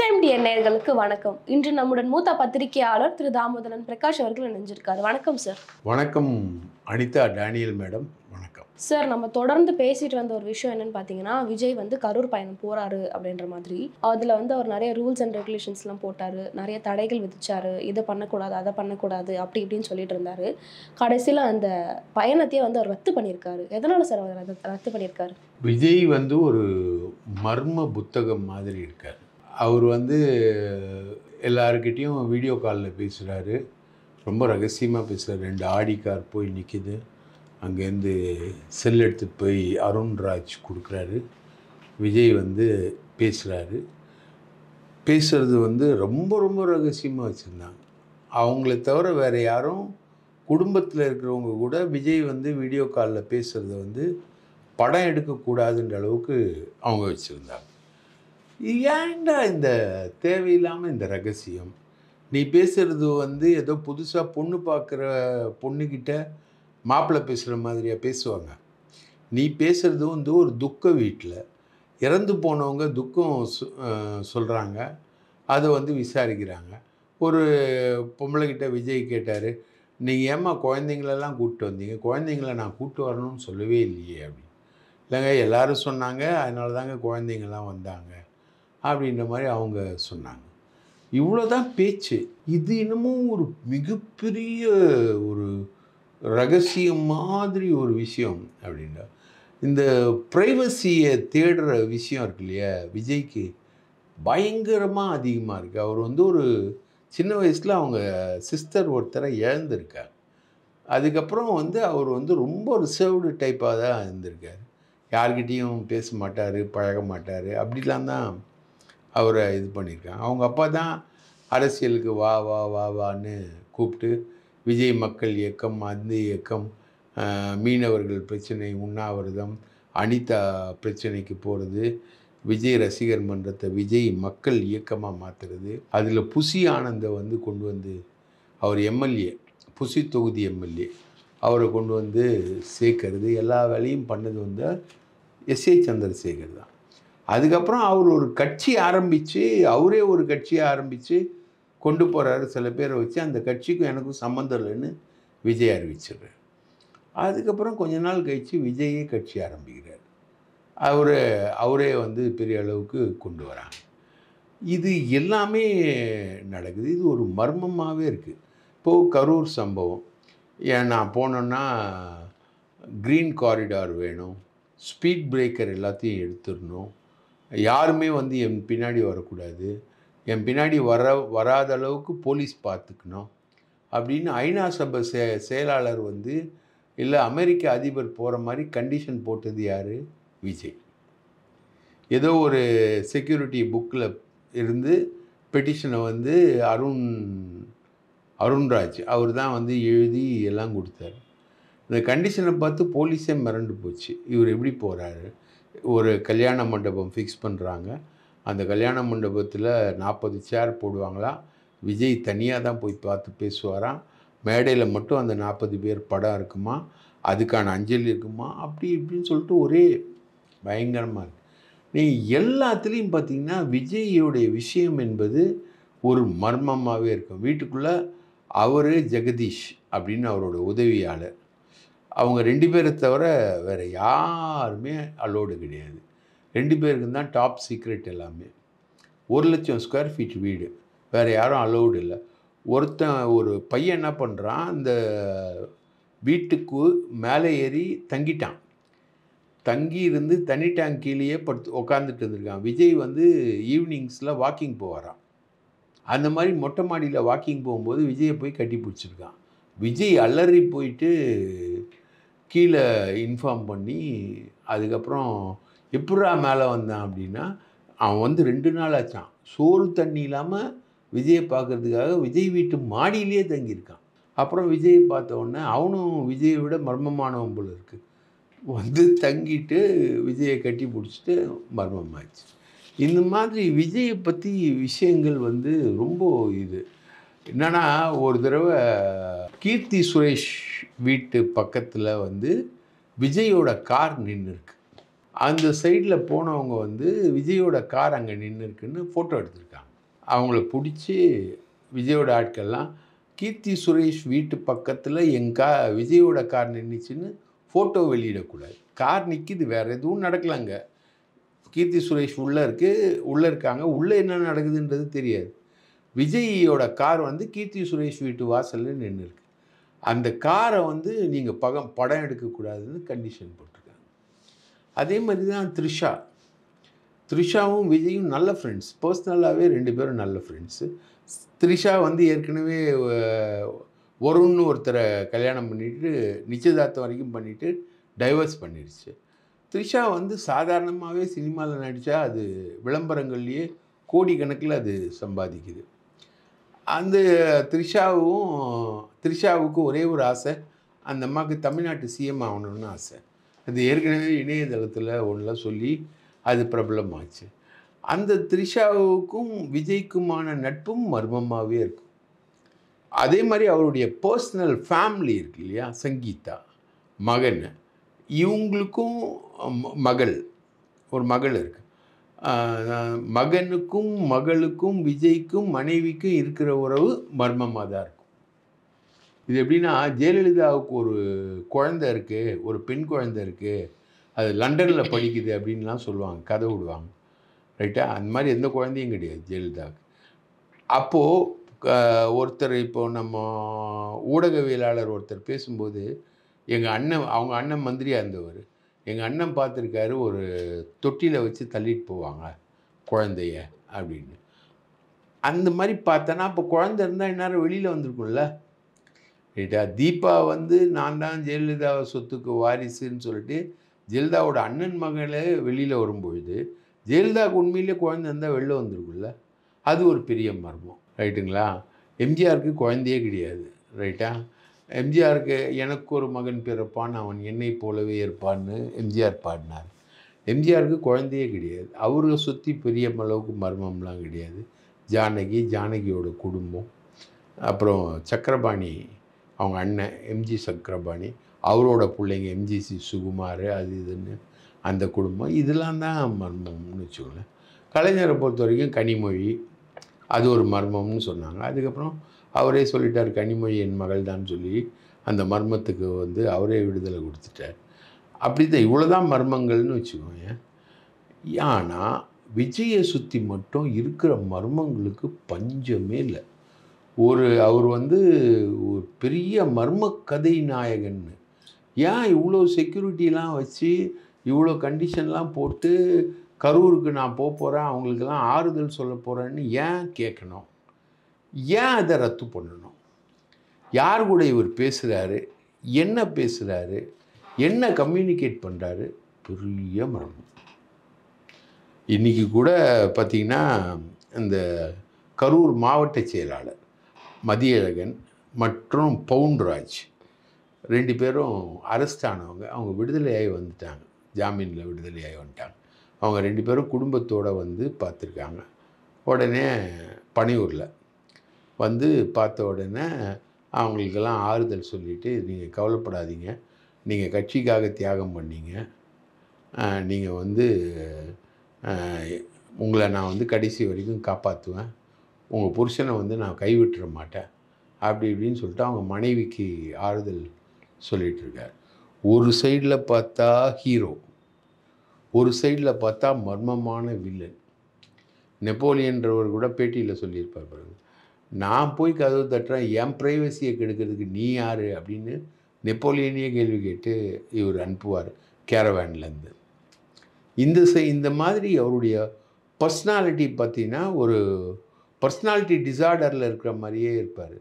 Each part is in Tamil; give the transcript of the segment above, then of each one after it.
டைம் டிஎன் நேயர்களுக்கு வணக்கம். இன்று நம்முடன் மூத்த பத்திரிகையாளர் திரு தாமோதரன் பிரகாஷ் அவர்கள் இணைஞ்சிருக்காரு. வணக்கம் சார். வணக்கம் அனிதா டேனியல் மேடம். வணக்கம் சார். நம்ம தொடர்ந்து பேசிட்டு வந்த ஒரு விஷயம் என்னன்னு பார்த்தீங்கன்னா, விஜய் வந்து கரூர் பயணம் போறாரு அப்படின்ற மாதிரி. அதில் வந்து அவர் நிறைய ரூல்ஸ் அண்ட் ரெகுலேஷன்ஸ்லாம் போட்டாரு, நிறைய தடைகள் விதிச்சாரு, இதை பண்ணக்கூடாது அதை பண்ணக்கூடாது அப்படி இப்படின்னு சொல்லிட்டு இருந்தாரு. கடைசியில் அந்த பயணத்தையே வந்து அவர் ரத்து பண்ணியிருக்காரு. எதனால சார் அவர் ரத்து பண்ணியிருக்காரு? விஜய் வந்து ஒரு மர்ம புத்தகம் மாதிரி இருக்கார். அவர் வந்து எல்லாருக்கிட்டேயும் வீடியோ காலில் பேசுகிறாரு, ரொம்ப ரகசியமாக பேசுகிறார். 2 ஆடி கார் போய் நிற்கிது, அங்கேருந்து செல் எடுத்துகிட்டு போய் அருண்ராஜ் கொடுக்குறாரு. விஜய் வந்து பேசுகிறாரு. பேசுகிறது வந்து ரொம்ப ரொம்ப ரகசியமாக வச்சுருந்தாங்க. அவங்கள தவிர வேறு யாரும் குடும்பத்தில் இருக்கிறவங்க கூட விஜய் வந்து வீடியோ காலில் பேசுகிறத வந்து படம் எடுக்கக்கூடாதுன்ற அளவுக்கு அவங்க வச்சுருந்தாங்க. ஏன்டா இந்த தேவையில்லாமல் இந்த ரகசியம்? நீ பேசுகிறது வந்து ஏதோ புதுசாக பொண்ணு பார்க்குற பொண்ணுக்கிட்ட மாப்பிள்ளை பேசுகிற மாதிரியாக பேசுவாங்க. நீ பேசுகிறது வந்து ஒரு துக்க வீட்டில் இறந்து போனவங்க துக்கம் சொல்கிறாங்க, அதை வந்து விசாரிக்கிறாங்க. ஒரு பொம்பளைக்கிட்ட விஜய் கேட்டார், நீங்கள் ஏம்மா குழந்தைங்களெல்லாம் கூப்பிட்டு வந்தீங்க? குழந்தைங்கள நான் கூப்பிட்டு வரணும்னு சொல்லவே இல்லையே அப்படின்னு. இல்லைங்க, எல்லோரும் சொன்னாங்க, அதனால தாங்க குழந்தைங்கள்லாம் வந்தாங்க அப்படின்ற மாதிரி அவங்க சொன்னாங்க. இவ்வளோதான் பேச்சு. இது இன்னமும் ஒரு மிகப்பெரிய ஒரு ரகசியம் மாதிரி ஒரு விஷயம் அப்படின்னா, இந்த ப்ரைவசியை தேடுற விஷயம் இருக்கு இல்லையா, விஜய்க்கு பயங்கரமாக அதிகமாக இருக்குது. அவர் வந்து ஒரு சின்ன வயசில் அவங்க சிஸ்டர் ஒருத்தரை இழந்திருக்கார். அதுக்கப்புறம் வந்து அவர் வந்து ரொம்ப ரிசர்வ்டு டைப்பாக தான் இருந்திருக்கார். யார்கிட்டையும் பேச மாட்டார், பழக மாட்டார். அப்படிலாம் தான் அவரை இது பண்ணியிருக்காங்க. அவங்க அப்பா தான் அரசியலுக்கு வா வா வா வான்னு கூப்பிட்டு விஜய் மக்கள் இயக்கம், அந்த இயக்கம், மீனவர்கள் பிரச்சனை, உண்ணாவிரதம், அனிதா பிரச்சனைக்கு போகிறது, விஜய் ரசிகர் மன்றத்தை விஜய் மக்கள் இயக்கமாக மாற்றுறது, அதில் புசி ஆனந்தை வந்து கொண்டு வந்து அவர் எம்எல்ஏ, புசி தொகுதி எம்எல்ஏ, அவரை கொண்டு வந்து சேர்க்கறது, எல்லா வேலையும் பண்ணது வந்து எஸ்ஏ சந்திரசேகர் தான். அதுக்கப்புறம் அவர் ஒரு கட்சி ஆரம்பித்து, அவரே ஒரு கட்சியை ஆரம்பித்து கொண்டு போகிறாரு சில பேரை வச்சு. அந்த கட்சிக்கும் எனக்கும் சம்மந்தம் இல்லைன்னு விஜய் அறிவிச்சிடுறார். அதுக்கப்புறம் கொஞ்ச நாள் கழித்து விஜயே கட்சி ஆரம்பிக்கிறார். அவரே வந்து பெரிய அளவுக்கு கொண்டு வராங்க. இது எல்லாமே நடக்குது. இது ஒரு மர்மமாகவே இருக்குது. இப்போது கரூர் சம்பவம், நான் போனோன்னா க்ரீன் காரிடார் வேணும், ஸ்பீட் பிரேக்கர் எல்லாத்தையும் எடுத்துடணும், யாருமே வந்து என் பின்னாடி வரக்கூடாது, என் பின்னாடி வராத அளவுக்கு போலீஸ் பார்த்துக்கணும் அப்படின்னு ஐநா சபை செயலாளர் வந்து, இல்லை அமெரிக்க அதிபர் போகிற மாதிரி கண்டிஷன் போட்டது யார்? விஜய். ஏதோ ஒரு செக்யூரிட்டி புக்கில் இருந்து பெட்டிஷனை வந்து அருண்ராஜ் அவர் தான் வந்து எழுதி எல்லாம் கொடுத்தாரு. இந்த கண்டிஷனை பார்த்து போலீஸே மிரண்டு போச்சு. இவர் எப்படி போகிறாரு? ஒரு கல்யாண மண்டபம் ஃபிக்ஸ் பண்ணுறாங்க. அந்த கல்யாண மண்டபத்தில் 40 சேர் போடுவாங்களாம். விஜய் தனியாக தான் போய் பார்த்து பேசுவாராம். மேடையில் மட்டும் அந்த 40 பேர் படம் இருக்குமா, அதுக்கான அஞ்சலி இருக்குமா, அப்படி இப்படின்னு சொல்லிட்டு ஒரே பயங்கரமாக இருக்குது. நீ எல்லாத்துலேயும் பார்த்திங்கன்னா விஜயோடைய விஷயம் என்பது ஒரு மர்மமாகவே இருக்கும். வீட்டுக்குள்ளே அவர் ஜெகதீஷ் அப்படின்னு அவரோட உதவியாளர், அவங்க 2 பேரை தவிர வேறு யாருமே அலோடு கிடையாது. 2 பேருக்கு தான் டாப் சீக்ரெட் எல்லாமே. 1,00,000 ஸ்கொயர் ஃபீட் வீடு, வேறு யாரும் அலோடு இல்லை. ஒரு பையன் என்ன பண்ணுறான், அந்த வீட்டுக்கு மேலே ஏறி தங்கிட்டான். தங்கி இருந்து தனி டேங்கிலேயே உட்காந்துட்டு இருந்திருக்கான். விஜய் வந்து ஈவினிங்ஸில் வாக்கிங் போவாராம். அந்த மாதிரி மொட்டை மாடியில் வாக்கிங் போகும்போது விஜயை போய் கட்டி பிடிச்சிருக்கான். விஜய் அலறி போயிட்டு கீழே இன்ஃபார்ம் பண்ணி, அதுக்கப்புறம் எப்படா மேலே வந்தான் அப்படின்னா, அவன் வந்து 2 நாள் ஆச்சான். சோறு தண்ணி இல்லாமல் விஜயை பார்க்குறதுக்காக விஜய் வீட்டு மாடியிலேயே தங்கியிருக்கான். அப்புறம் விஜயை பார்த்த உடனே அவனும் விஜயை விட மர்மமானவன் போல இருக்குது, வந்து தங்கிட்டு விஜயை கட்டி பிடிச்சிட்டு மர்மமாகிடுச்சு. இந்த மாதிரி விஜயை பற்றி விஷயங்கள் வந்து ரொம்ப இது என்னன்னா, ஒரு தடவை கீர்த்தி சுரேஷ் வீட்டு பக்கத்தில் வந்து விஜயோட கார் நின்று இருக்கு. அந்த சைடில் போனவங்க வந்து விஜயோட கார் அங்கே நின்று இருக்குன்னு ஃபோட்டோ எடுத்திருக்காங்க. அவங்கள பிடிச்சி விஜயோட ஆட்கள்லாம் கீர்த்தி சுரேஷ் வீட்டு பக்கத்தில் விஜயோட கார் நின்றுச்சுன்னு ஃபோட்டோ வெளியிடக்கூடாது. கார் நிற்கிது, வேறு எதுவும் நடக்கலாங்க. கீர்த்தி சுரேஷ் உள்ளே இருக்காங்க, உள்ளே என்ன நடக்குதுன்றது தெரியாது. விஜயோட கார் வந்து கீர்த்தி சுரேஷ் வீட்டு வாசலில் நின்று இருக்கு. அந்த காரை வந்து நீங்கள் படம் எடுக்கக்கூடாதுன்னு கண்டிஷன் போட்டிருக்காங்க. அதே மாதிரி தான் த்ரிஷாவும் விஜயும் நல்ல ஃப்ரெண்ட்ஸ், பர்சனலாகவே 2 பேரும் நல்ல ஃப்ரெண்ட்ஸு. த்ரிஷா வந்து ஏற்கனவே வருண்னு ஒருத்தரை கல்யாணம் பண்ணிவிட்டு நிச்சயதார்த்தம் வரைக்கும் பண்ணிவிட்டு டைவர்ஸ் பண்ணிடுச்சு. த்ரிஷா வந்து சாதாரணமாகவே சினிமாவில் நடித்தா அது விளம்பரங்கள்லேயே கோடிக்கணக்கில் அது சம்பாதிக்குது. அந்த த்ரிஷாவுக்கு ஒரே ஒரு ஆசை, அந்த அம்மாவுக்கு தமிழ்நாட்டு சிஎம் ஆகணும்னு ஆசை. அது ஏற்கனவே இணையதளத்தில் ஒன்றில் சொல்லி அது பிரபலமாச்சு. அந்த த்ரிஷாவுக்கும் விஜய்க்குமான நட்பும் மர்மமாகவே இருக்கும். அதே மாதிரி அவருடைய பர்சனல் ஃபேமிலி இருக்கு இல்லையா, சங்கீதா மகன், இவங்களுக்கும் ஒரு மகள் இருக்கு. மகனுக்கும் மகளுக்கும் விஜய்க்கும் மனைவிக்கும் இருக்கிற உறவு மர்மமாக தான் இருக்கும். இது எப்படின்னா, ஜெயலலிதாவுக்கு ஒரு குழந்தை இருக்குது, ஒரு பெண் குழந்தை இருக்குது, அது லண்டனில் படிக்குது அப்படின்லாம் சொல்லுவாங்க, கதை விடுவாங்க, ரைட்டா? அந்த மாதிரி எந்த குழந்தையும் கிடையாது ஜெயலலிதாவுக்கு. அப்போது ஒருத்தர், இப்போது நம்ம ஊடகவியலாளர் ஒருத்தர் பேசும்போது, அவங்க அண்ணன் மந்திரியாக இருந்தவர், எங்கள் அண்ணன் பார்த்துருக்காரு, ஒரு தொட்டியில் வச்சு தள்ளிட்டு போவாங்க குழந்தைய அப்படின்னு. அந்த மாதிரி பார்த்தோன்னா அப்போ குழந்தை இருந்தால் இந்நேரம் வெளியில் வந்திருக்கும்ல, ரைட்டா? தீபா வந்து நான் தான் ஜெயலலிதா சொத்துக்கு வாரிசுன்னு சொல்லிட்டு ஜெயலலிதாவோட அண்ணன் மகளே வெளியில் வரும்பொழுது ஜெயலலிதாவுக்கு உண்மையிலே குழந்தை இருந்தால் வெளில வந்திருக்குல்ல, அது ஒரு பெரிய மர்மம், ரைட்டுங்களா? எம்ஜிஆருக்கு குழந்தையே கிடையாது, ரைட்டா? எம்ஜிஆருக்கு எனக்கு ஒரு மகன் பிறப்பான், அவன் என்னை போலவே இருப்பான்னு எம்ஜிஆர் பாடினார். எம்ஜிஆருக்கு குழந்தையே கிடையாது. அவரை சுற்றி பெரிய அளவுக்கு மர்மம்லாம் கிடையாது. ஜானகியோட குடும்பம், அப்புறம் சக்கரபாணி அவங்க அண்ணன் எம்ஜி சக்கரபாணி, அவரோட பிள்ளைங்க எம்ஜிசி சுகுமார், அது இதுன்னு அந்த குடும்பம், இதெல்லாம் தான் மர்மம்னு வச்சுக்கோங்களேன். கலைஞரை பொறுத்த வரைக்கும் கனிமொழி, அது ஒரு மர்மம்னு சொன்னாங்க. அதுக்கப்புறம் அவரே சொல்லிட்டார், கனிமொழி என் மகள் தான் சொல்லி அந்த மர்மத்துக்கு வந்து அவரே விடுதலை கொடுத்துட்டார். அப்படி தான், இவ்வளோதான் மர்மங்கள்னு வச்சுக்கோங்க. ஆனால் விஜயை சுற்றி மட்டும் இருக்கிற மர்மங்களுக்கு பஞ்சமே இல்லை. அவர் வந்து ஒரு பெரிய மர்ம கதை நாயகன்னு. ஏன் இவ்வளோ செக்யூரிட்டிலாம் வச்சு இவ்வளோ கண்டிஷன்லாம் போட்டு கரூருக்கு நான் போகிறேன், அவங்களுக்கெல்லாம் ஆறுதல் சொல்ல போகிறேன்னு ஏன் கேட்கணும்? ஏன் அதை ரத்து பண்ணணும்? யார் கூட இவர் பேசுகிறாரு, என்ன பேசுகிறாரு, என்ன கம்யூனிகேட் பண்ணுறாரு? பெரிய மர்மம். இன்றைக்கி கூட பார்த்திங்கன்னா, இந்த கரூர் மாவட்ட செயலாளர் மதியழகன் மற்றும் பவுன்ராஜ் 2 பேரும் அரெஸ்ட் ஆனவங்க. அவங்க விடுதலையாகி வந்துட்டாங்க, ஜாமீனில் விடுதலையாகி வந்துட்டாங்க. அவங்க 2 பேரும் குடும்பத்தோடு வந்து பார்த்துருக்காங்க. உடனே பனையூரில் வந்து பார்த்த உடனே அவங்களுக்கெல்லாம் ஆறுதல் சொல்லிவிட்டு, நீங்கள் கவலைப்படாதீங்க, நீங்கள் கட்சிக்காக தியாகம் பண்ணீங்க, நீங்கள் வந்து உங்களை நான் வந்து கடைசி வரைக்கும் காப்பாற்றுவேன், உங்கள் புருஷனை வந்து நான் கைவிட்டுற மாட்டேன் அப்படி இப்படின்னு சொல்லிட்டு அவங்க மனைவிக்கு ஆறுதல் சொல்லிகிட்ருக்கார். ஒரு சைடில் பார்த்தா ஹீரோ, ஒரு சைடில் பார்த்தா மர்மமான வில்லன். நெப்போலியன்றவர் கூட பேட்டியில் சொல்லியிருப்பார் பாருங்க, நான் போய் கதவு தட்டுறேன், என் ப்ரைவசியை கெடுக்கிறதுக்கு நீ யார் அப்படின்னு நெப்போலியனையே கேள்வி கேட்டு இவர் அனுப்புவார் கேரவேன்லேருந்து. இந்த மாதிரி அவருடைய பர்சனாலிட்டி பார்த்திங்கன்னா ஒரு பர்சனாலிட்டி டிசார்டரில் இருக்கிற மாதிரியே இருப்பார்.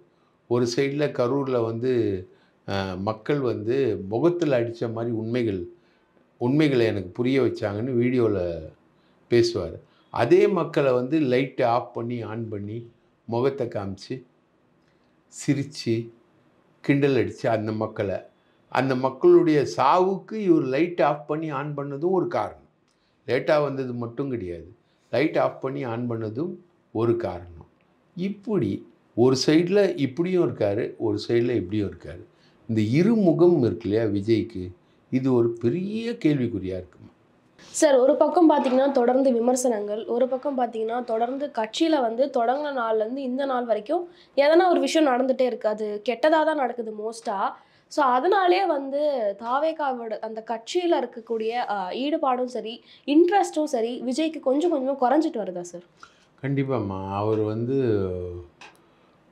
ஒரு சைடில் கரூரில் வந்து மக்கள் வந்து முகத்தில் அடித்த மாதிரி உண்மைகளை எனக்கு புரிய வச்சாங்கன்னு வீடியோவில் பேசுவார். அதே மக்களை வந்து லைட்டை ஆஃப் பண்ணி ஆன் பண்ணி முகத்தை காமிச்சு சிரித்து கிண்டல் அடித்து அந்த மக்களுடைய சாவுக்கு இவர் லைட் ஆஃப் பண்ணி ஆன் பண்ணதும் ஒரு காரணம். லேட்டாக வந்தது மட்டும் கிடையாது, லைட் ஆஃப் பண்ணி ஆன் பண்ணதும் ஒரு காரணம். இப்படி ஒரு சைடில் இப்படியும் இருக்கார், ஒரு சைடில் இப்படியும் இருக்கார். இந்த இருமுகம் இருக்கு இல்லையா விஜய்க்கு, இது ஒரு பெரிய கேள்விக்குறியாக இருக்குமா. சார் ஒரு பக்கம் பார்த்தீங்கன்னா தொடர்ந்து விமர்சனங்கள், ஒரு பக்கம் பார்த்தீங்கன்னா தொடர்ந்து கட்சியில வந்து தொடங்குன நாள்லேருந்து இந்த நாள் வரைக்கும் எதனா ஒரு விஷயம் நடந்துட்டே இருக்கு. அது கெட்டதா தான் நடக்குது மோஸ்ட்டா. ஸோ அதனாலேயே வந்து தாவேகாவோட அந்த கட்சியில இருக்கக்கூடிய ஈடுபாடும் சரி, இன்ட்ரெஸ்ட்டும் சரி, விஜய்க்கு கொஞ்சம் கொஞ்சமா குறைஞ்சிட்டு வருதா சார்? கண்டிப்பாம்மா. அவர் வந்து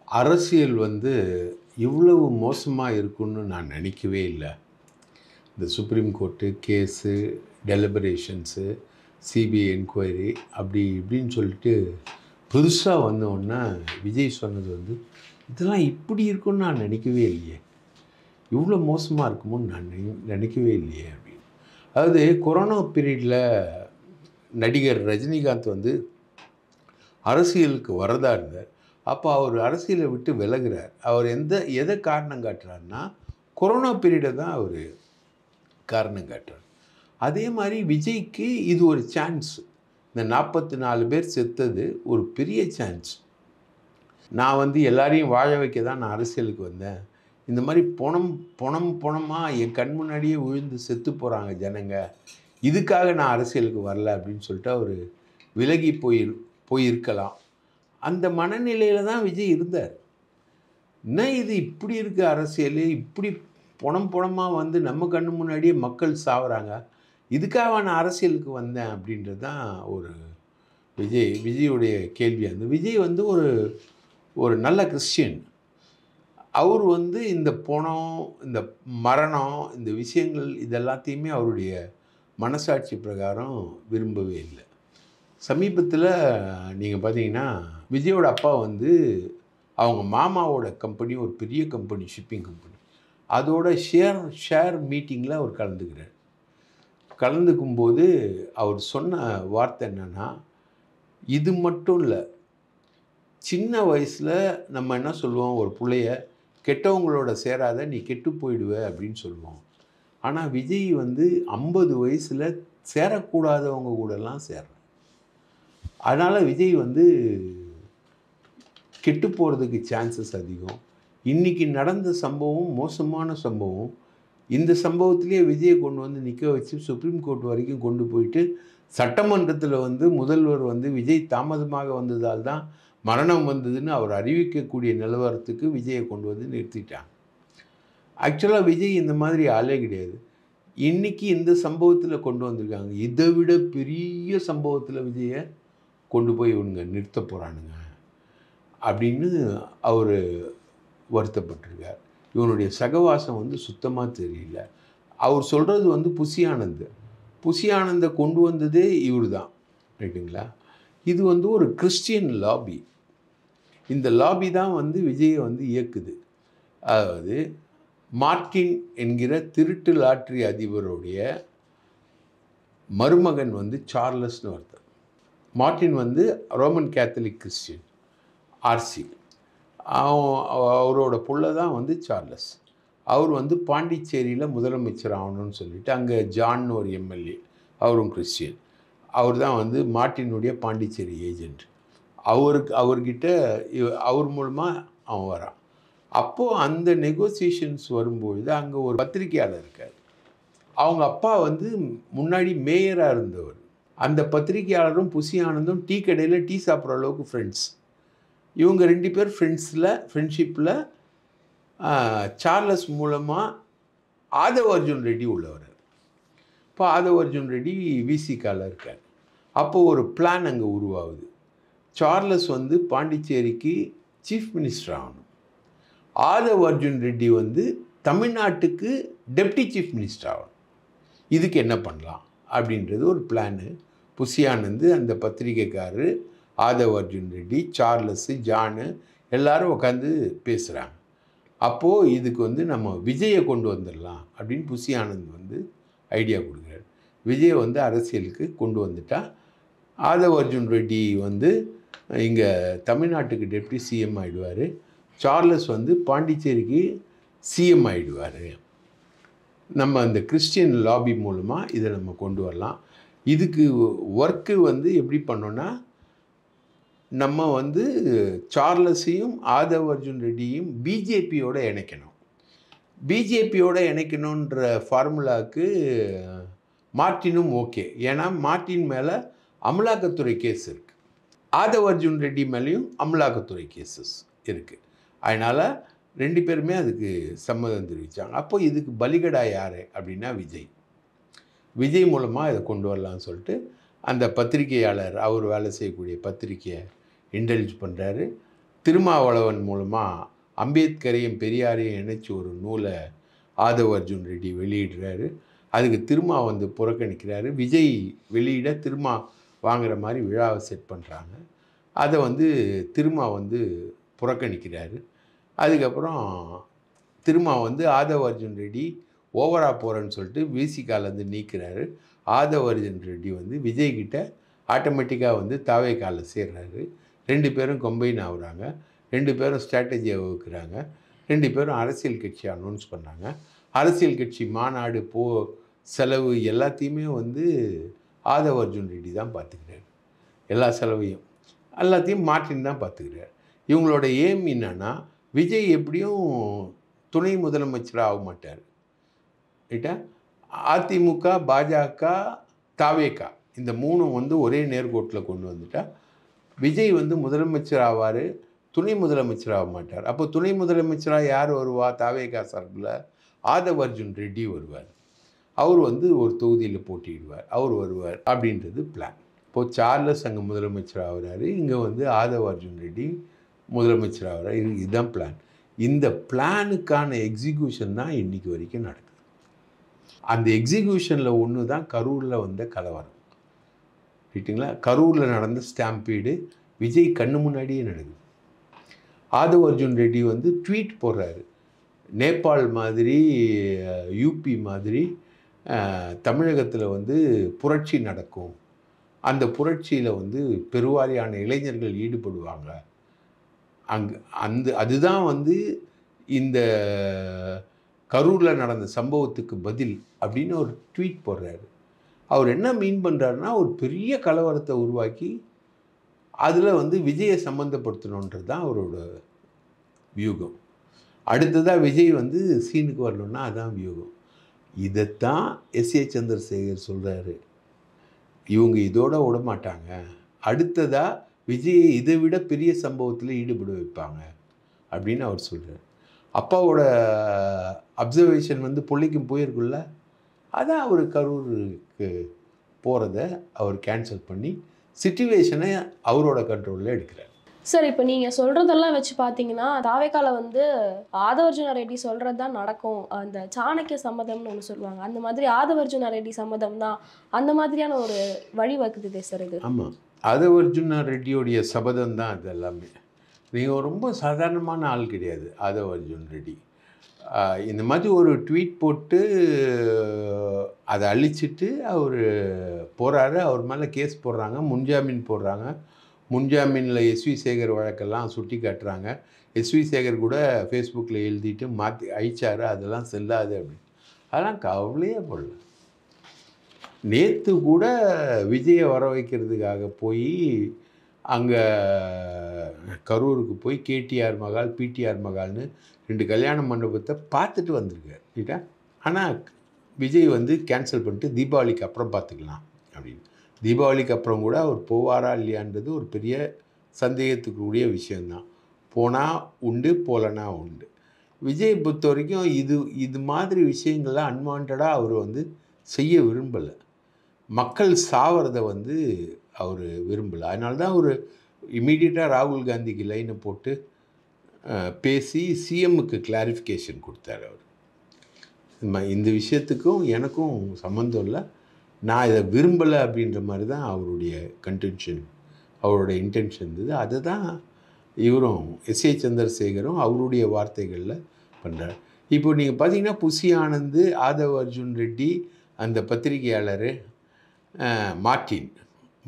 அரசியல் வந்து இவ்வளவு மோசமா இருக்கும்னு நான் நினைக்கவே இல்ல. இந்த supreme court case, deliberations, CBI enquiry அப்படி இப்படின்னு சொல்லிட்டு புதுசா வந்தோன்னே விஜய் சொன்னது வந்து, இதெல்லாம் இப்படி இருக்கும்னு நான் நினைக்கவே இல்லையே. இவ்வளோ மோசமா இருக்குமோன்னு நான் நினைக்கவே இல்லையே அப்படின்னு. அதாவது கொரோனா பீரியட்ல நடிகர் ரஜினிகாந்த் வந்து அரசியலுக்கு வரதா இருந்தார். அப்போ அவர் அரசியலை விட்டு விலகுறார். அவர் எதை காரணம் காட்டுறாருன்னா, கொரோனா பீரியடை தான் அவர் காரணம் காட்டுறார். அதே மாதிரி விஜய்க்கு இது ஒரு சான்ஸ். இந்த 44 பேர் செத்தது ஒரு பெரிய சான்ஸ். நான் வந்து எல்லாரையும் வாழ வைக்க தான் நான் அரசியலுக்கு வந்தேன். இந்த மாதிரி பொணமா என் கண் முன்னாடியே விழுந்து செத்து போகிறாங்க ஜனங்க. இதுக்காக நான் அரசியலுக்கு வரல அப்படின்னு சொல்லிட்டு அவர் விலகி போயிருக்கலாம். அந்த மனநிலையில் தான் விஜய் இருந்தார். என்ன இது இப்படி இருக்குது அரசியல், இப்படி பொணமாக வந்து நம்ம கண்ணு முன்னாடியே மக்கள் சாவுறாங்க, இதுக்காக நான் அரசியலுக்கு வந்தேன் அப்படின்றது தான் ஒரு விஜயுடைய கேள்வியாக இருந்தது. விஜய் வந்து ஒரு நல்ல கிறிஸ்டியன். அவர் வந்து இந்த பொணம், இந்த மரணம், இந்த விஷயங்கள் இதெல்லாத்தையுமே அவருடைய மனசாட்சி பிரகாரம் விரும்பவே இல்லை. சமீபத்தில் நீங்கள் பார்த்தீங்கன்னா விஜயோட அப்பா வந்து அவங்க மாமாவோட கம்பெனி ஒரு பெரிய கம்பெனி, ஷிப்பிங் கம்பெனி, அதோட ஷேர் மீட்டிங்கில் அவர் கலந்துக்கிறார். கலந்துக்கும்போது அவர் சொன்ன வார்த்தை என்னென்னா, இது மட்டும் இல்லை, சின்ன வயசில் நம்ம என்ன சொல்லுவோம், ஒரு பிள்ளைய கெட்டவங்களோட சேராத நீ கெட்டு போயிடுவ அப்படின்னு சொல்லுவோம். ஆனால் விஜய் வந்து 50 வயசில் சேரக்கூடாதவங்க கூடலாம் சேர்றார். அதனால் விஜய் வந்து கெட்டு போகிறதுக்கு சான்சஸ் அதிகம். இன்றைக்கி நடந்த சம்பவம் மோசமான சம்பவம். இந்த சம்பவத்திலேயே விஜயை கொண்டு வந்து நிற்க வச்சு சுப்ரீம் கோர்ட் வரைக்கும் கொண்டு போயிட்டு சட்டமன்றத்தில் வந்து முதல்வர் வந்து விஜய் தாமதமாக வந்ததால் தான் மரணம் வந்ததுன்னு அவர் அறிவிக்கக்கூடிய நிலவரத்துக்கு விஜயை கொண்டு வந்து நிறுத்திட்டாங்க. ஆக்சுவலாக விஜய் இந்த மாதிரி ஆளே கிடையாது. இன்றைக்கி இந்த சம்பவத்தில் கொண்டு வந்திருக்காங்க. இதை விட பெரிய சம்பவத்தில் விஜயை கொண்டு போய் இவனுங்க நிறுத்த போகிறானுங்க அப்படின்னு அவர் வருத்தப்பட்டிருக்கார். இவனுடைய சகவாசம் வந்து சுத்தமாக தெரியல. அவர் சொல்கிறது வந்து புசி ஆனந்தை கொண்டு வந்ததே இவர் தான், ரைட்டுங்களா? இது வந்து ஒரு கிறிஸ்டியன் லாபி. இந்த லாபி தான் வந்து விஜயை வந்து இயக்குது. அதாவது மார்ட்டின் என்கிற திருட்டு லாட்ரி அதிபருடைய மருமகன் வந்து சார்லஸ்னு ஒருத்தர். மார்ட்டின் வந்து ரோமன் கேத்தலிக் கிறிஸ்டியன், ஆர்சி. அவரோட புள்ள தான் வந்து சார்லஸ். அவர் வந்து பாண்டிச்சேரியில் முதலமைச்சர் ஆகணும்னு சொல்லிட்டு அங்கே ஜான்னு ஒரு எம்எல்ஏ, அவரும் கிறிஸ்டியன். அவர் தான் வந்து மார்ட்டினுடைய பாண்டிச்சேரி ஏஜெண்ட். அவர்கிட்ட அவர் மூலமாக அவன் வரான். அப்போது அந்த நெகோசியேஷன்ஸ் வரும்பொழுது அங்கே ஒரு பத்திரிகையாளர் இருக்கார். அவங்க அப்பா வந்து முன்னாடி மேயராக இருந்தவர். அந்த பத்திரிகையாளரும் புசி ஆனந்தும் டீ கடையில் டீ சாப்பிட்ற அளவுக்கு ஃப்ரெண்ட்ஸ். இவங்க 2 பேர் ஃப்ரெண்ட்ஷிப்பில் சார்லஸ் மூலமாக ஆதவ் அர்ஜுன் ரெட்டி உள்ளவர். இப்போ ஆதவ் அர்ஜுன் ரெட்டி விசிகாவில் இருக்கார். அப்போது ஒரு பிளான் அங்கே உருவாகுது. சார்லஸ் வந்து பாண்டிச்சேரிக்கு சீஃப் மினிஸ்டர் ஆகணும். ஆதவ் அர்ஜுன் ரெட்டி வந்து தமிழ்நாட்டுக்கு டெப்டி சீஃப் மினிஸ்டர் ஆகணும். இதுக்கு என்ன பண்ணலாம் அப்படின்றது ஒரு பிளானு. புசி ஆனந்த், அந்த பத்திரிகைக்காரர், ஆதவ் அர்ஜுன் ரெட்டி, சார்லஸு, ஜானு எல்லாரும் உட்காந்து பேசுகிறாங்க. அப்போது இதுக்கு வந்து நம்ம விஜயை கொண்டு வந்துடலாம் அப்படின்னு புசி ஆனந்த் வந்து ஐடியா கொடுக்குறாரு. விஜயை வந்து அரசியலுக்கு கொண்டு வந்துட்டால் ஆதவ் அர்ஜுன் ரெட்டி வந்து இங்கே தமிழ்நாட்டுக்கு டெப்டி சிஎம் ஆகிடுவார். சார்லஸ் வந்து பாண்டிச்சேரிக்கு சிஎம் ஆகிடுவார். நம்ம அந்த கிறிஸ்டியன் லாபி மூலமாக இதை நம்ம கொண்டு வரலாம். இதுக்கு ஒர்க்கு வந்து எப்படி பண்ணோன்னா, நம்ம வந்து சார்லஸையும் ஆதவ் அர்ஜுன் ரெட்டியும் பிஜேபியோடு இணைக்கணும். பிஜேபியோடு இணைக்கணுன்ற ஃபார்முலாவுக்கு மார்ட்டினும் ஓகே. ஏன்னா மார்ட்டின் மேலே அமலாக்கத்துறை கேஸ் இருக்குது. ஆதவ் அர்ஜுன் ரெட்டி மேலேயும் அமலாக்கத்துறை கேசஸ் இருக்குது. அதனால் 2 பேருமே அதுக்கு சம்மதம் தெரிவித்தாங்க. அப்போ இதுக்கு பலிகடா யார் அப்படின்னா விஜய். விஜய் மூலமாக இதை கொண்டு வரலான்னு சொல்லிட்டு அந்த பத்திரிகையாளர் அவர் வேலை செய்யக்கூடிய பத்திரிகையை இன்டெலிஜ் பண்ணுறாரு. திருமாவளவன் மூலமாக அம்பேத்கரையும் பெரியாரையும் இணைச்சி ஒரு நூலை ஆதவ் அர்ஜுன் ரெட்டி வெளியிடுறாரு. அதுக்கு திருமா வந்து புறக்கணிக்கிறாரு. விஜய் வெளியிட திருமா வாங்குற மாதிரி விழாவை செட் பண்ணுறாங்க. அதை வந்து திருமா வந்து புறக்கணிக்கிறாரு. அதுக்கப்புறம் திருமா வந்து ஆதவ் அர்ஜுன் ரெட்டி ஓவராக போகிறேன்னு சொல்லிட்டு விசிகாலேருந்து நீக்கிறாரு. ஆதவ் அர்ஜுன் ரெட்டி வந்து விஜய்கிட்ட ஆட்டோமேட்டிக்காக வந்து தாவேக்காவில் சேர்றாரு. 2 பேரும் கம்பைன் ஆகுறாங்க. 2 பேரும் ஸ்ட்ராட்டஜியை வகுக்கிறாங்க. 2 பேரும் அரசியல் கட்சி அனௌன்ஸ் பண்ணாங்க. அரசியல் கட்சி மாநாடு செலவு எல்லாத்தையுமே வந்து ஆதவ் அர்ஜுன் ரெட்டி தான் பார்த்துக்கிறார். எல்லா செலவையும் எல்லாத்தையும் மார்ட்டின் தான் பார்த்துக்கிறார். இவங்களோட எய்ம் என்னன்னா, விஜய் எப்படியும் துணை முதலமைச்சராக ஆக மாட்டார். ரைட்டா? அதிமுக, பாஜக, தாவேகா இந்த 3 வந்து ஒரே நேர்கோட்டில் கொண்டு வந்துட்டா விஜய் வந்து முதலமைச்சர் ஆவார், துணை முதலமைச்சர் ஆக மாட்டார். அப்போ துணை முதலமைச்சராக யார் வருவா? தாவேகா சார்பில் ஆதவ் அர்ஜுன் ரெட்டி வருவார். அவர் வந்து ஒரு தொகுதியில் போட்டியிடுவார், அவர் வருவார் அப்படின்றது பிளான். இப்போது சார்லஸ் அங்கே முதலமைச்சர் ஆகிறாரு, இங்கே வந்து ஆதவ் அர்ஜுன் ரெட்டி முதலமைச்சர் ஆகிறார். இதுதான் பிளான். இந்த பிளானுக்கான எக்ஸிக்யூஷன் தான் இன்றைக்கி வரைக்கும் நடக்குது. அந்த எக்ஸிக்யூஷனில் ஒன்று தான் கரூரில் வந்த கலவரம். ரைட்டுங்களா? கரூரில் நடந்த ஸ்டாம்பீடு விஜய் கண்ணு முன்னாடியே நடக்குது. ஆதவ் அர்ஜுன் ரெட்டி வந்து ட்வீட் போடுறாரு. நேபாள் மாதிரி, யூபி மாதிரி தமிழகத்தில் வந்து புரட்சி நடக்கும், அந்த புரட்சியில் வந்து பெருவாரியான இளைஞர்கள் ஈடுபடுவாங்க, அதுதான் வந்து இந்த கரூரில் நடந்த சம்பவத்துக்கு பதில் அப்படின்னு ஒரு ட்வீட் போடுறாரு. அவர் என்ன மீன் பண்ணுறாருன்னா, ஒரு பெரிய கலவரத்தை உருவாக்கி அதில் வந்து விஜயை சம்மந்தப்படுத்தணுன்றது தான் அவரோட வியூகம். அடுத்ததாக விஜய் வந்து சீனுக்கு வரணுன்னா அதான் வியூகம். இதைத்தான் எஸ்.ஏ. சந்திரசேகர் சொல்கிறாரு. இவங்க இதோட விட மாட்டாங்க, அடுத்ததாக விஜயை இதை விட பெரிய சம்பவத்தில் ஈடுபட வைப்பாங்க அப்படின்னு அவர் சொல்கிறார். அப்பாவோட அப்சர்வேஷன் வந்து பிள்ளைக்கும் போயிருக்குல்ல, அதான் அவர் கரூருக்கு போகிறத அவர் கேன்சல் பண்ணி சிச்சுவேஷனை அவரோட கண்ட்ரோலில் எடுக்கிறார். சார், இப்போ நீங்கள் சொல்கிறதெல்லாம் வச்சு பார்த்தீங்கன்னா தாவேக்கால வந்து ஆதவ் அர்ஜுன் ரெட்டி சொல்கிறது தான் நடக்கும். அந்த சாணக்கிய சம்மதம்னு ஒன்று சொல்லுவாங்க, அந்த மாதிரி ஆதவ் அர்ஜுன் ரெட்டி சம்மதம் தான் அந்த மாதிரியான ஒரு வழி வகுக்குதே சார் இது. ஆமாம், ஆதவ் அர்ஜுன் ரெட்டியோடைய சபதம் தான் அது எல்லாமே. நீங்கள் ரொம்ப சாதாரணமான ஆள் கிடையாது ஆதவ் அர்ஜுன் ரெட்டி. இந்த மாதிரி ஒரு ட்வீட் போட்டு அதை அழிச்சிட்டு அவர் போகிறாரு. அவர் மேலே கேஸ் போடுறாங்க, முன்ஜாமீன் போடுறாங்க. முன்ஜாமீனில் எஸ்வி சேகர் வழக்கெல்லாம் சுட்டி காட்டுறாங்க. எஸ்வி சேகர் கூட ஃபேஸ்புக்கில் எழுதிட்டு மாற்றி அழிச்சாரு, அதெல்லாம் செல்லாது அப்படின்னு. அதெல்லாம் கவலையே படல. நேற்று கூட விஜயை வர வைக்கிறதுக்காக போய் அங்கே கரூருக்கு போய் கேடிஆர் மகால், பிடிஆர் மகால்னு 2 கல்யாண மண்டபத்தை பார்த்துட்டு வந்திருக்கார். ரைட்டா? ஆனால் விஜய் வந்து கேன்சல் பண்ணிட்டு தீபாவளிக்கு அப்புறம் பார்த்துக்கலாம் அப்படின்னு. தீபாவளிக்கு அப்புறம் கூட அவர் போவாரா இல்லையான்றது ஒரு பெரிய சந்தேகத்துக்குரிய விஷயந்தான். போனால் உண்டு, போகலன்னா உண்டு. விஜயை பொறுத்த வரைக்கும் இது மாதிரி விஷயங்கள்லாம் அன்வான்டாக அவர் வந்து செய்ய விரும்பலை. மக்கள் சாவறதை வந்து அவர் விரும்பலை. அதனால தான் அவர் இமீடியட்டாக ராகுல் காந்திக்கு லைனை போட்டு பேசி சிஎம்முக்கு கிளாரிஃபிகேஷன் கொடுத்தார். அவர் இந்த விஷயத்துக்கும் எனக்கும் சம்மந்தம் இல்லை, நான் இதை விரும்பலை அப்படின்ற மாதிரி தான் அவருடைய கன்டென்ஷன், அவருடைய இன்டென்ஷன் இருந்தது. அதை தான் இவரும் எஸ்.ஏ. சந்திரசேகரும் அவருடைய வார்த்தைகளில் பண்ணுறார். இப்போ நீங்கள் பார்த்தீங்கன்னா புசி ஆனந்த், ஆதவ் அர்ஜுன் ரெட்டி, அந்த பத்திரிகையாளர்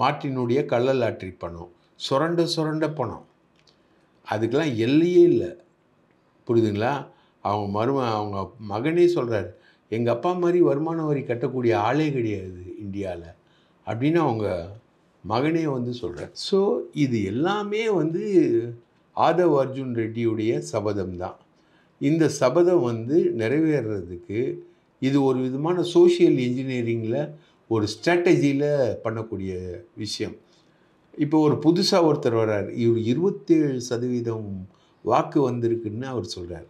மார்ட்டினுடைய கள்ளலாற்றி பணம், சுரண்ட பணம், அதுக்கெல்லாம் எல்லையே இல்லை. புரியுதுங்களா? அவங்க மகனே சொல்கிறார், எங்கள் அப்பா மாதிரி வருமான வரி கட்டக்கூடிய ஆளே கிடையாது இந்தியாவில் அப்படின்னு அவங்க மகனே வந்து சொல்கிறார். ஸோ இது எல்லாமே வந்து ஆதவ் அர்ஜுன் ரெட்டியுடைய சபதம் தான். இந்த சபதம் வந்து நிறைவேறதுக்கு இது ஒரு விதமான சோஷியல் இன்ஜினியரிங்கில் ஒரு ஸ்ட்ராட்டஜியில் பண்ணக்கூடிய விஷயம். இப்போ ஒரு புதுசாக ஒருத்தர் வர்றார், இவர் 27% வாக்கு வந்திருக்குன்னு அவர் சொல்கிறார்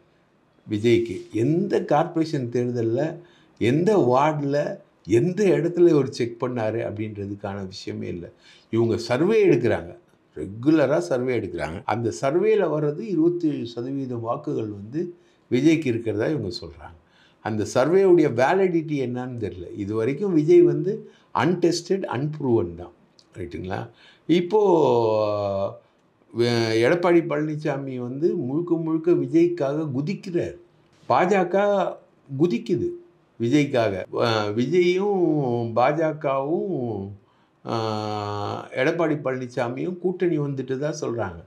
விஜய்க்கு. எந்த கார்ப்பரேஷன் தேர்தலில் எந்த வார்டில் எந்த இடத்துல இவர் செக் பண்ணார் அப்படின்றதுக்கான விஷயமே இல்லை. இவங்க சர்வே எடுக்கிறாங்க, ரெகுலராக சர்வே எடுக்கிறாங்க. அந்த சர்வேயில் வர்றது 27% வாக்குகள் வந்து விஜய்க்கு இருக்கிறதா இவங்க சொல்கிறாங்க. அந்த சர்வேவுடைய வேலிடிட்டி என்னன்னு தெரியல. இது வரைக்கும் விஜய் வந்து அன்டெஸ்டட் அன்ப்ரூவன் தான், ரைட்டுங்களா? இப்போது எடப்பாடி பழனிசாமி வந்து முழுக்க முழுக்க விஜய்க்காக குதிக்கிறார். பாஜக குதிக்குது விஜய்க்காக. விஜயும் பாஜகவும் எடப்பாடி பழனிசாமியும் கூட்டணி வந்துட்டு தான் சொல்கிறாங்க.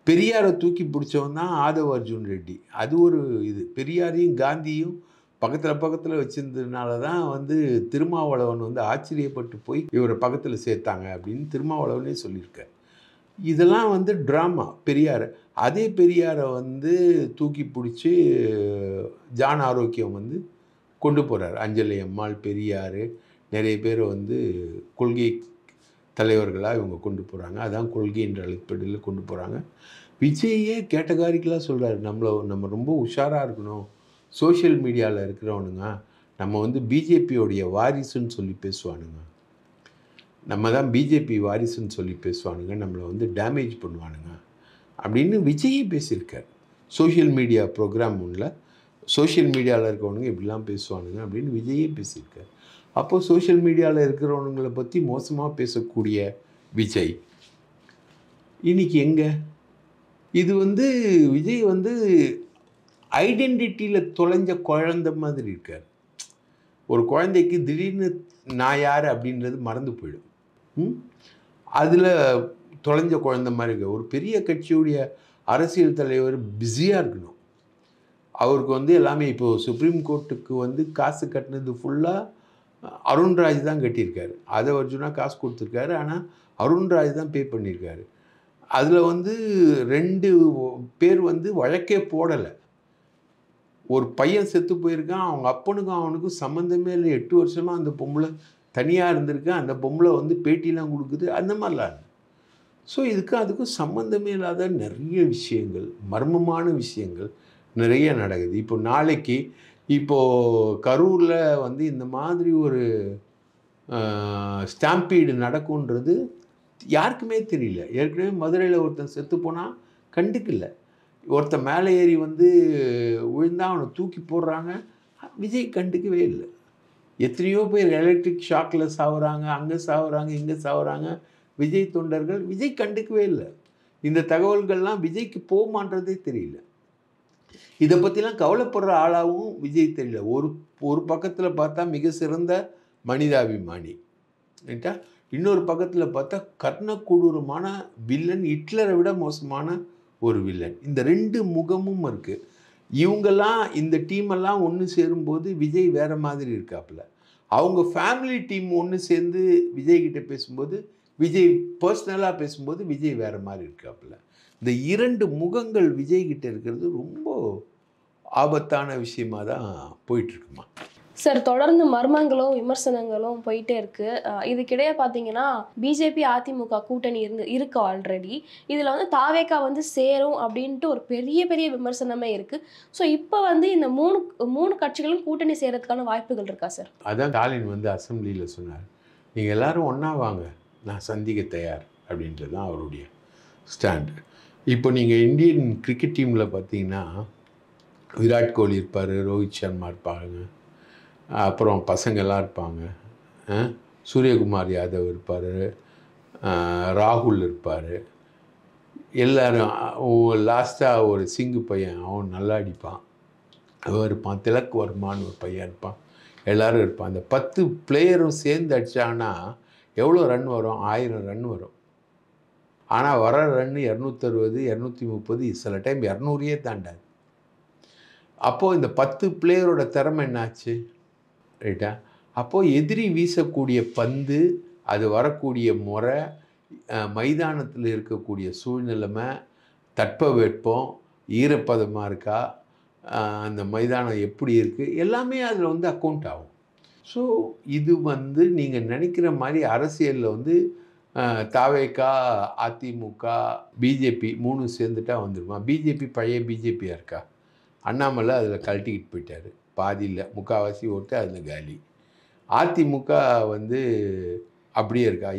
பெரியாரை தூக்கி பிடிச்சவன் தான் ஆதவ் அர்ஜுன் ரெட்டி. அது ஒரு இது. பெரியாரையும் காந்தியும் பக்கத்தில் வச்சிருந்ததுனால தான் வந்து திருமாவளவன் வந்து ஆச்சரியப்பட்டு போய் இவரை பக்கத்தில் சேர்த்தாங்க அப்படின்னு திருமாவளவனே சொல்லியிருக்கார். இதெல்லாம் வந்து ட்ராமா. பெரியார், அதே பெரியாரை வந்து தூக்கி பிடிச்சி ஜான் ஆரோக்கியம் வந்து கொண்டு போகிறார். அஞ்சலி அம்மாள், பெரியார், நிறைய பேர் வந்து கொள்கை தலைவர்களாக இவங்க கொண்டு போகிறாங்க. அதான் கொள்கைன்ற அடிப்படையில் கொண்டு போகிறாங்க. விஜயே கேட்டகாரிக்கலாக சொல்கிறார், நம்ம ரொம்ப உஷாராக இருக்கணும். சோஷியல் மீடியாவில் இருக்கிறவனுங்க நம்ம வந்து பிஜேபியோடைய வாரிசுன்னு சொல்லி பேசுவானுங்க, நம்ம தான் பிஜேபி வாரிசுன்னு சொல்லி பேசுவானுங்க, நம்மளை வந்து டேமேஜ் பண்ணுவானுங்க அப்படின்னு விஜயே பேசியிருக்கார். சோஷியல் மீடியா ப்ரோக்ராம் ஒன்றில் சோஷியல் மீடியாவில் இருக்கிறவனுங்க இப்படிலாம் பேசுவானுங்க அப்படின்னு விஜயே பேசியிருக்கார். அப்போது சோஷியல் மீடியாவில் இருக்கிறவனுங்களை பற்றி மோசமாக பேசக்கூடிய விஜய் இன்னைக்கு எங்கே? இது வந்து விஜய் வந்து ஐடென்டிட்டியில் தொலைஞ்ச குழந்தை மாதிரி இருக்கார். ஒரு குழந்தைக்கு திடீர்னு நான் யார் அப்படின்றது மறந்து போயிடும். அதில் தொலைஞ்ச குழந்தை மாதிரி இருக்க. ஒரு பெரிய கட்சியுடைய அரசியல் தலைவர் பிஸியாக இருக்கணும். அவருக்கு வந்து எல்லாமே இப்போது சுப்ரீம் கோர்ட்டுக்கு வந்து காசு கட்டினது ஃபுல்லாக அருண்ராஜ் தான் கட்டியிருக்காரு. ஆதவ் அர்ஜுனா காசு கொடுத்துருக்காரு, ஆனால் அருண்ராஜ் தான் பே பண்ணியிருக்காரு. அதில் வந்து 2 பேர் வந்து வழக்கே போடலை. ஒரு பையன் செத்து போயிருக்கான், அவங்க அப்பனுக்கும் அவனுக்கும் சம்மந்தமே இல்லை. 8 வருஷமாக அந்த பொம்பளை தனியாக இருந்திருக்கு. அந்த பொம்பளை வந்து பேட்டிலாம் கொடுக்குது, அந்த மாதிரிலாம். ஸோ அதுக்கும் சம்மந்தமே இல்லாத நிறைய விஷயங்கள், மர்மமான விஷயங்கள் நிறைய நடக்குது. இப்போ நாளைக்கு இப்போது கரூரில் வந்து இந்த மாதிரி ஒரு ஸ்டாம்பீடு நடக்கும்ன்றது யாருக்குமே தெரியல. ஏற்கனவே மதுரையில் ஒருத்தன் செத்து போனால் கண்டுக்கல. ஒருத்தன் மேலே ஏறி வந்து விழுந்தா அவனை தூக்கி போடுறாங்க, விஜய் கண்டுக்கவே இல்லை. எத்தனையோ பேர் எலக்ட்ரிக் ஷாக்கில் சாவுறாங்க, அங்கே சாவுறாங்க, இங்கே சாவுறாங்க விஜய் தொண்டர்கள். விஜய் கண்டுக்கவே இல்லை. இந்த தகவல்கள்லாம் விஜய்க்கு போமான்றதே தெரியல. இதை பற்றிலாம் கவலைப்படுற ஆளாகவும் விஜய் தெரியல. ஒரு பக்கத்தில் பார்த்தா மிக சிறந்த மனிதாபிமானி, ரைட்டா? இன்னொரு பக்கத்தில் பார்த்தா கர்ணக்கொடூரமான வில்லன், ஹிட்லரை விட மோசமான ஒரு வில்லன். இந்த 2 முகமும் இருக்குது. இவங்கெல்லாம் இந்த டீமெல்லாம் ஒன்று சேரும்போது விஜய் வேறு மாதிரி இருக்காப்புல. அவங்க ஃபேமிலி டீம் ஒன்று சேர்ந்து விஜய்கிட்ட பேசும்போது, விஜய் பர்சனலாக பேசும்போது விஜய் வேறு மாதிரி இருக்காப்புல. இந்த 2 முகங்கள் விஜய்கிட்ட இருக்கிறது ரொம்ப ஆபத்தான விஷயமாக தான் போயிட்டுருக்குமா. சார், தொடர்ந்து மர்மங்களும் விமர்சனங்களும் போயிட்டே இருக்கு. இதுக்கிடையே பார்த்தீங்கன்னா பிஜேபி அதிமுக கூட்டணி இருக்கு ஆல்ரெடி. இதில் வந்து தாவேகா வந்து சேரும் அப்படின்ட்டு ஒரு பெரிய பெரிய விமர்சனமே இருக்கு. ஸோ இப்போ வந்து இந்த மூணு கட்சிகளும் கூட்டணி சேரத்துக்கான வாய்ப்புகள் இருக்கா சார்? அதான் ஸ்டாலின் வந்து அசெம்பிளியில் சொன்னார், நீங்கள் எல்லோரும் ஒன்றா வாங்க, நான் சந்திக்க தயார் அப்படின்றது தான் அவருடைய ஸ்டாண்டு. இப்போ நீங்கள் இந்தியன் கிரிக்கெட் டீமில் பார்த்தீங்கன்னா விராட் கோலி இருப்பார், ரோஹித் சர்மா இருப்பாங்க, அப்புறம் பசங்கள்லாம் இருப்பாங்க, சூரியகுமார் யாதவ் இருப்பார், ராகுல் இருப்பார், எல்லோரும். லாஸ்ட்டாக ஒரு சிங்கு பையன், அவன் நல்லா அடிப்பான், அவன் இருப்பான். திலக் வர்மான்னு ஒரு பையன் இருப்பான், எல்லோரும் இருப்பான். அந்த 10 பிளேயரும் சேர்ந்து அடித்தாங்கன்னா எவ்வளோ ரன் வரும்? 1000 ரன் வரும். ஆனால் வர ரன்னு 260, 230, சில டைம் 200 தாண்டாது. அப்போது இந்த 10 பிளேயரோட திறமை என்னாச்சு, ரைட்டா? அப்போது எதிரி வீசக்கூடிய பந்து, அது வரக்கூடிய முறை, மைதானத்தில் இருக்கக்கூடிய சூழ்நிலைமை, தட்பவெப்பம், ஈரப்பதமாக இருக்கா, அந்த மைதானம் எப்படி இருக்குது, எல்லாமே அதில் வந்து அக்கௌண்ட் ஆகும். ஸோ இது வந்து நீங்கள் நினைக்கிற மாதிரி அரசியலில் வந்து தாவேகா, அதிமுக, பிஜேபி 3 சேர்ந்துட்டா வந்துருமா? பிஜேபி பழைய பிஜேபியாக இருக்கா? அண்ணாமலை அதில் கழட்டிக்கிட்டு போயிட்டார். பாதியில் முக்கால்வாசி ஓட்டு அதில் காலி. அதிமுக வந்து அப்படியே இருக்கா?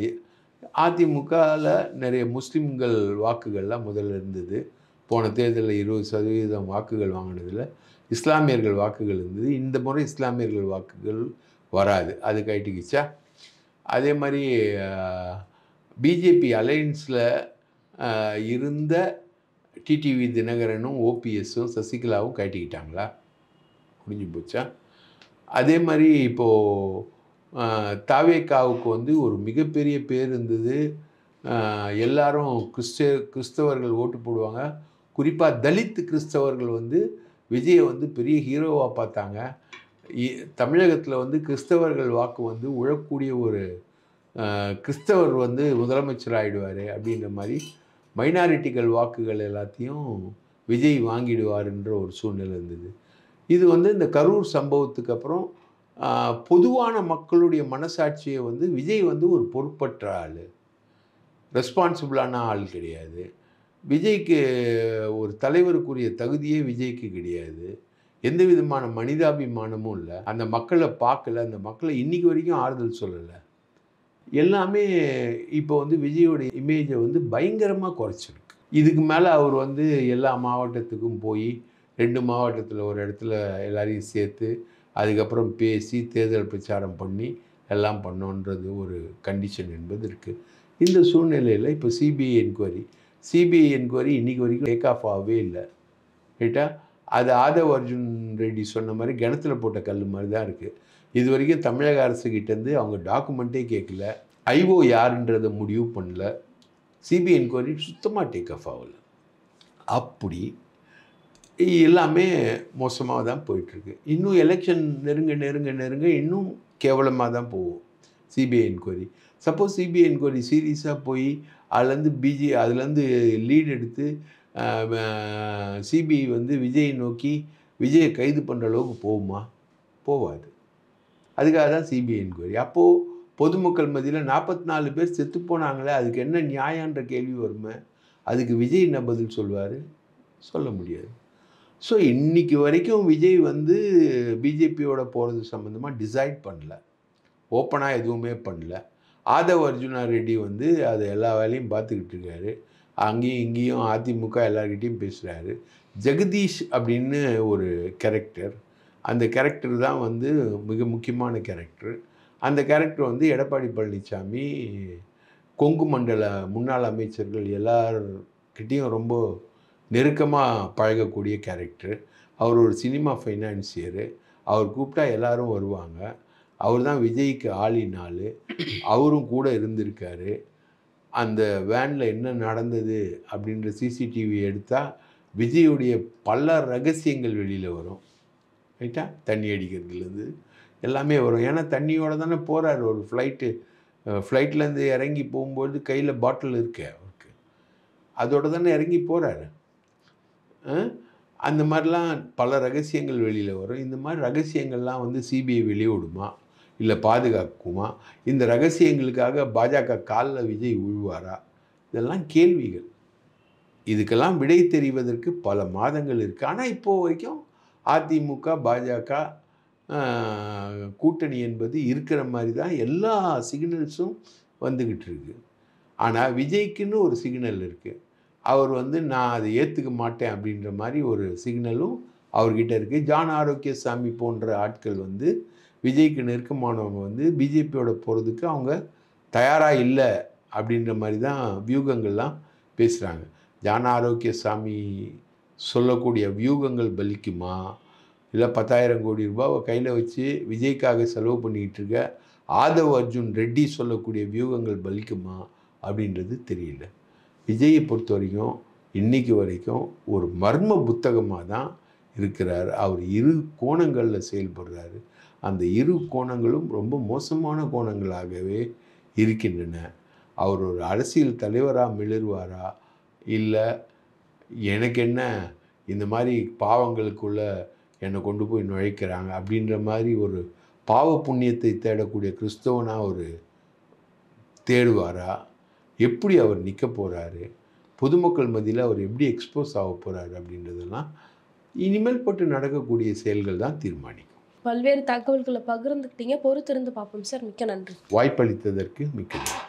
அதிமுகவில் நிறைய முஸ்லீம்கள் வாக்குகள்லாம் முதல்ல இருந்தது. போன தேர்தலில் 20% வாக்குகள் வாங்கினதில் இஸ்லாமியர்கள் வாக்குகள் இருந்தது. இந்த முறை இஸ்லாமியர்கள் வாக்குகள் வராது. அது கழட்டிக்கிச்சா? அதே மாதிரி பிஜேபி அலையன்ஸில் இருந்த டிடிவி தினகரனும் ஓபிஎஸும் சசிகலாவும் கழட்டிக்கிட்டாங்களா? முடிஞ்சு போச்சா? அதே மாதிரி இப்போது தாவேகாவுக்கு வந்து ஒரு மிகப்பெரிய பேர் இருந்தது. எல்லாரும் கிறிஸ்தவர்கள் ஓட்டு போடுவாங்க. குறிப்பாக தலித் கிறிஸ்தவர்கள் வந்து விஜயை வந்து பெரிய ஹீரோவாக பார்த்தாங்க. தமிழகத்தில் வந்து கிறிஸ்தவர்கள் வாக்கு வந்து உழக்கூடிய ஒரு கிறிஸ்தவர் வந்து முதலமைச்சர் ஆகிடுவார் அப்படின்ற மாதிரி மைனாரிட்டிகள் வாக்குகள் எல்லாத்தையும் விஜய் வாங்கிடுவார்ன்ற ஒரு சூழ்நிலை இருந்தது. இது வந்து இந்த கரூர் சம்பவத்துக்கு அப்புறம் பொதுவான மக்களுடைய மனசாட்சியை வந்து விஜய் வந்து ஒரு பொறுப்பற்ற ஆள், ரெஸ்பான்சிபிளான ஆள் கிடையாது. விஜய்க்கு ஒரு தலைவருக்குரிய தகுதியே விஜய்க்கு கிடையாது. எந்த விதமான மனிதாபிமானமும் இல்லை. அந்த மக்களை பார்க்கல, அந்த மக்களை இன்னைக்கு வரைக்கும் ஆறுதல் சொல்லலை. எல்லாமே இப்போ வந்து விஜயோட இமேஜை வந்து பயங்கரமாக குறைச்சிருக்கு. இதுக்கு மேலே அவர் வந்து எல்லா மாவட்டத்துக்கும் போய் 2 மாவட்டத்தில் ஒரு இடத்துல எல்லாரையும் சேர்த்து அதுக்கப்புறம் பேசி தேர்தல் பிரச்சாரம் பண்ணி எல்லாம் பண்ணோன்றது ஒரு கண்டிஷன் என்பது இருக்குது. இந்த சூழ்நிலையில் இப்போ சிபிஐ என்கொயரி இன்றைக்கி வரைக்கும் டேக் ஆஃப் ஆகவே இல்லை. ரைட்டா? அது ஆதவ் அர்ஜுன் ரெட்டி சொன்ன மாதிரி கிணத்துல போட்ட கல் மாதிரி தான் இருக்குது. இது வரைக்கும் தமிழக அரசுக்கிட்டேருந்து அவங்க டாக்குமெண்ட்டே கேட்கல, ஐஓ யாருன்றதை முடிவு பண்ணல, சிபிஐ என்கொயரி சுத்தமாக டேக் ஆஃப் ஆகலை. அப்படி எல்லாமே மோசமாக தான் போயிட்டுருக்கு. இன்னும் எலெக்ஷன் நெருங்க இன்னும் கேவலமாக தான் போகும் CBI enquiry. Suppose CBI enquiry சீரியஸாக போய் அதுலேருந்து லீட் எடுத்து சிபிஐ வந்து விஜயை நோக்கி விஜயை கைது பண்ணுற அளவுக்கு போகுமா? போகாது. அதுக்காக தான் சிபிஐ என்கொயரி. அப்போது பொதுமக்கள் மத்தியில் 44 பேர் செத்து போனாங்களே, அதுக்கு என்ன நியாயன்ற கேள்வி வருமே. அதுக்கு விஜய் என்ன பதில் சொல்வார்? சொல்ல முடியாது. ஸோ இன்றைக்கி வரைக்கும் விஜய் வந்து பிஜேபியோட போகிறது சம்மந்தமாக டிசைட் பண்ணல, ஓப்பனாக எதுவுமே பண்ணல. ஆதவ் அர்ஜுனா ரெட்டி வந்து அதை எல்லா வேலையும் பார்த்துக்கிட்டு இருக்காரு. அங்கேயும் இங்கேயும் அதிமுக எல்லார்கிட்டையும் பேசுகிறாரு. ஜெகதீஷ் அப்படின்னு ஒரு கேரக்டர், அந்த கேரக்டர் தான் வந்து மிக முக்கியமான கேரக்டர். அந்த கேரக்டர் வந்து எடப்பாடி பழனிசாமி கொங்கு மண்டல முன்னாள் அமைச்சர்கள் எல்லார்கிட்டையும் ரொம்ப நெருக்கமாக பழகக்கூடிய கேரக்டர். அவர் ஒரு சினிமா ஃபைனான்சியரு. அவர் கூப்பிட்டா எல்லாரும் வருவாங்க. அவர் தான் விஜய்க்கு ஆளினாள். அவரும் கூட இருந்திருக்காரு. அந்த வேனில் என்ன நடந்தது அப்படின்ற சிசிடிவி எடுத்தால் விஜயுடைய பல ரகசியங்கள் வெளியில் வரும். ரைட்டா? தண்ணி அடிக்கிறதுலேருந்து எல்லாமே வரும். ஏன்னா தண்ணியோடு தானே போகிறார். ஒரு ஃப்ளைட்லேருந்து இறங்கி போகும்போது கையில் பாட்டில் இருக்கு அவருக்கு, அதோடு தானே இறங்கி போகிறாரு. அந்த மாதிரிலாம் பல ரகசியங்கள் வெளியில் வரும். இந்த மாதிரி ரகசியங்கள்லாம் வந்து சிபிஐ வெளியிடுமா, இல்லை பாதுகாக்குமா? இந்த ரகசியங்களுக்காக பாஜக காலில் விஜய் விழுவாரா? இதெல்லாம் கேள்விகள். இதுக்கெல்லாம் விடை தெரிவதற்கு பல மாதங்கள் இருக்குது. ஆனால் இப்போது வரைக்கும் அதிமுக பாஜக கூட்டணி என்பது இருக்கிற மாதிரி தான் எல்லா சிக்னல்ஸும் வந்துக்கிட்டு இருக்கு. ஆனால் விஜய்க்குன்னு ஒரு சிக்னல் இருக்குது. அவர் வந்து நான் அதை ஏற்றுக்க மாட்டேன் அப்படின்ற மாதிரி ஒரு சிக்னலும் அவர்கிட்ட இருக்குது. ஜான் ஆரோக்கியசாமி போன்ற ஆட்கள் வந்து விஜய்க்கு நெருக்கமானவங்க வந்து பிஜேபியோட போகிறதுக்கு அவங்க தயாராக இல்லை அப்படின்ற மாதிரி தான் வியூகங்கள்லாம் பேசுகிறாங்க. ஜான் ஆரோக்கியசாமி சொல்லக்கூடிய வியூகங்கள் பலிக்குமா, இல்லை 10,000 கோடி ரூபாவை கையில் வச்சு விஜய்க்காக செலவு பண்ணிக்கிட்டு இருக்க ஆதவ் அர்ஜுன் ரெட்டி சொல்லக்கூடிய வியூகங்கள் பலிக்குமா அப்படின்றது தெரியல. விஜயை பொறுத்த வரைக்கும் இன்றைக்கி வரைக்கும் ஒரு மர்ம புத்தகமாக தான் இருக்கிறார். அவர் 2 கோணங்களில் செயல்படுறாரு. அந்த 2 கோணங்களும் ரொம்ப மோசமான கோணங்களாகவே இருக்கின்றன. அவர் ஒரு அரசியல் தலைவராக மிளர்வாரா, இல்லை எனக்கு என்ன இந்த மாதிரி பாவங்களுக்குள்ள என்னை கொண்டு போய் நுழைக்கிறாங்க அப்படின்ற மாதிரி ஒரு பாவ புண்ணியத்தை தேடக்கூடிய கிறிஸ்தவனா ஒரு தேடுவாரா, எப்படி அவர் நிற்க போகிறாரு, பொதுமக்கள் மத்தியில் அவர் எப்படி எக்ஸ்போஸ் ஆக போகிறாரு அப்படின்றதெல்லாம் இனிமேல் பட்டு நடக்கக்கூடிய செயல்கள் தான் தீர்மானிக்கும். பல்வேறு தகவல்களை பகிர்ந்துக்கிட்டீங்க. பொறுத்திருந்து பார்ப்போம் சார். மிக்க நன்றி. வாய்ப்பளித்ததற்கு மிக்க நன்றி.